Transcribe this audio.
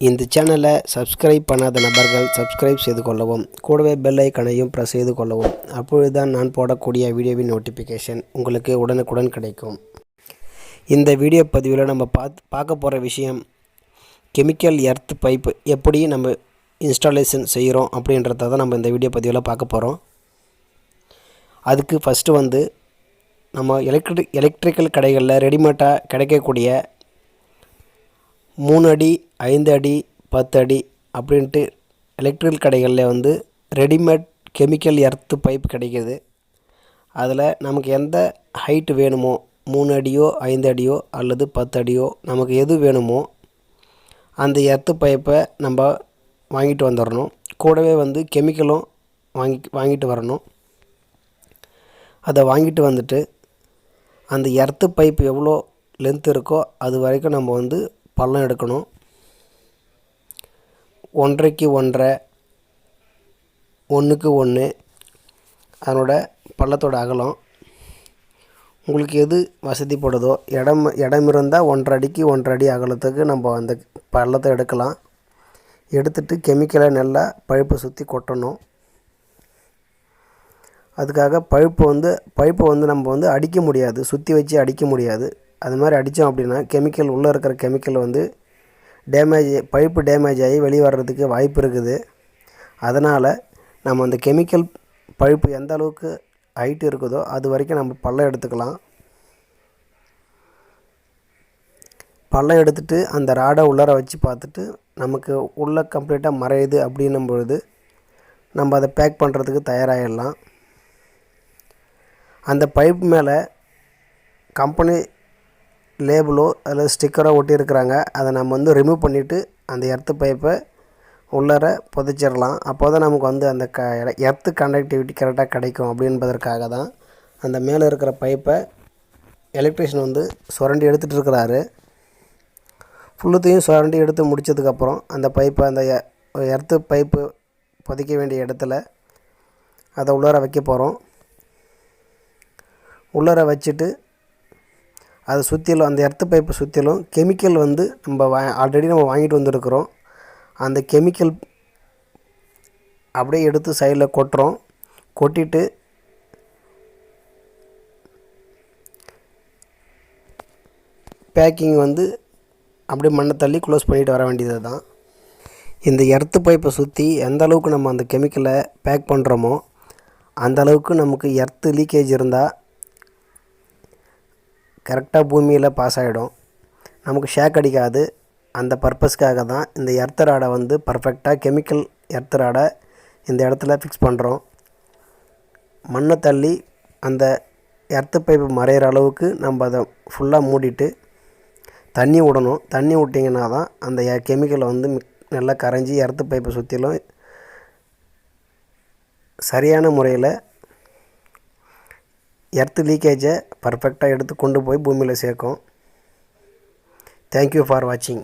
இந்த சேனலை சப்ஸ்கிரைப் பண்ணாத நபர்கள் சப்ஸ்கிரைப் செய்து கொள்ளவும், கூடவே பெல் ஐக்கனையும் ப்ரெஸ் செய்து கொள்ளவும். அப்பொழுதுதான் நான் போடக்கூடிய வீடியோவின் நோட்டிஃபிகேஷன் உங்களுக்கு உடனுக்குடன் கிடைக்கும். இந்த வீடியோ பதிவில் நம்ம பார்க்க போகிற விஷயம், கெமிக்கல் எர்த் பைப்பு எப்படி நம்ம இன்ஸ்டாலேஷன் செய்கிறோம் அப்படின்றத தான் நம்ம இந்த வீடியோ பதிவில் பார்க்க போகிறோம். அதுக்கு ஃபஸ்ட்டு நம்ம எலக்ட்ரிக்கல் கடைகளில் ரெடிமேடாக கிடைக்கக்கூடிய 3 அடி 5 அடி 10 அடி அப்படின்ட்டு எலக்ட்ரிக்கல் கடைகளில் ரெடிமேட் கெமிக்கல் எர்த்து பைப் கிடைக்கிது. அதில் நமக்கு எந்த ஹைட்டு வேணுமோ, 3 அடியோ 5 அடியோ அல்லது 10 அடியோ, நமக்கு எது வேணுமோ அந்த எர்த்து பைப்பை நம்ம வாங்கிட்டு வந்துடணும். கூடவே கெமிக்கலும் வாங்கிட்டு வரணும். அதை வாங்கிட்டு வந்துட்டு அந்த எர்த்து பைப் எவ்வளோ லென்த் இருக்கோ அது வரைக்கும் நம்ம பள்ளம் எடுக்கணும். 1.5க்கு 1.5, 1க்கு 1 அதனோட பள்ளத்தோட அகலம். உங்களுக்கு எது வசதிப்படுதோ, இடம் இருந்தால் 1.5 அடிக்கு 1.5 அடி அகலத்துக்கு நம்ம அந்த பள்ளத்தை எடுக்கலாம். எடுத்துட்டு கெமிக்கலை நல்லா பைப்பை சுற்றி கொட்டணும். அதுக்காக பைப்பை நம்ம அடிக்க முடியாது, சுற்றி வச்சு அடிக்க முடியாது. அது மாதிரி அடித்தோம் அப்படின்னா கெமிக்கல் உள்ளே இருக்கிற கெமிக்கல் பைப்பு டேமேஜ் ஆகி வெளியே வர்றதுக்கு வாய்ப்பு இருக்குது. அதனால் நம்ம அந்த கெமிக்கல் பைப்பு எந்த அளவுக்கு ஹைட்டு இருக்குதோ அது வரைக்கும் நம்ம பள்ளம் எடுத்துக்கலாம். பள்ளம் எடுத்துகிட்டு அந்த ராடை உள்ளார வச்சு பார்த்துட்டு நமக்கு உள்ளே கம்ப்ளீட்டாக மறையுது அப்படின்னும் பொழுது நம்ம அதை பேக் பண்ணுறதுக்கு தயாராகிடலாம். அந்த பைப் மேலே கம்பெனி லேபிளோ அல்லது ஸ்டிக்கரோ ஒட்டியிருக்கிறாங்க. அதை நம்ம ரிமூவ் பண்ணிவிட்டு அந்த எர்த்து பைப்பை உள்ளார புதைச்சிடலாம். அப்போ தான் நமக்கு அந்த எர்த்து கண்டக்டிவிட்டி கரெக்டாக கிடைக்கும் அப்படின்பதற்காக தான் அந்த மேலே இருக்கிற பைப்பை எலக்ட்ரிஷியன் சுரண்டி எடுத்துகிட்டு இருக்கிறாரு. ஃபுல்லுத்தையும் சுரண்டி எடுத்து முடித்ததுக்கப்புறம் அந்த பைப்பை அந்த எர்த்து பைப்பு புதைக்க வேண்டிய இடத்துல அதை உள்ளார வைக்க போகிறோம். உள்ளார வச்சுட்டு அதை சுற்றிலும், அந்த எர்த்து பைப்பை சுற்றிலும் கெமிக்கல் நம்ம ஆல்ரெடி நம்ம வாங்கிட்டு வந்துருக்குறோம். அந்த கெமிக்கல் அப்படியே எடுத்து சைடில் கொட்டுறோம். கொட்டிட்டு பேக்கிங் அப்படியே மண்ணை தள்ளி க்ளோஸ் பண்ணிவிட்டு வர வேண்டியது தான். இந்த எர்த்து பைப்பை சுற்றி எந்த அளவுக்கு நம்ம அந்த கெமிக்கலை பேக் பண்ணுறோமோ அந்த அளவுக்கு நமக்கு எர்த்து லீக்கேஜ் இருந்தால் கரெக்டாக பூமியில் பாஸ் ஆகிடும், நமக்கு ஷேக் அடிக்காது. அந்த பர்பஸ்க்காக தான் இந்த எர்த்து ராடை பர்ஃபெக்டாக கெமிக்கல் எர்த்து ராடை இந்த இடத்துல ஃபிக்ஸ் பண்ணுறோம். மண்ணை தள்ளி அந்த எர்த்து பைப்பு மறையிற அளவுக்கு நம்ம அதை ஃபுல்லாக மூடிட்டு தண்ணி விடணும். தண்ணி விட்டிங்கன்னா தான் அந்த கெமிக்கலை நல்லா கரைஞ்சி எர்த்து பைப்பை சுற்றிலும் சரியான முறையில் எர்த்து லீக்கேஜை பர்ஃபெக்டாக எடுத்து கொண்டு போய் பூமியில் சேர்க்கும். தேங்க்யூ ஃபார் வாட்சிங்.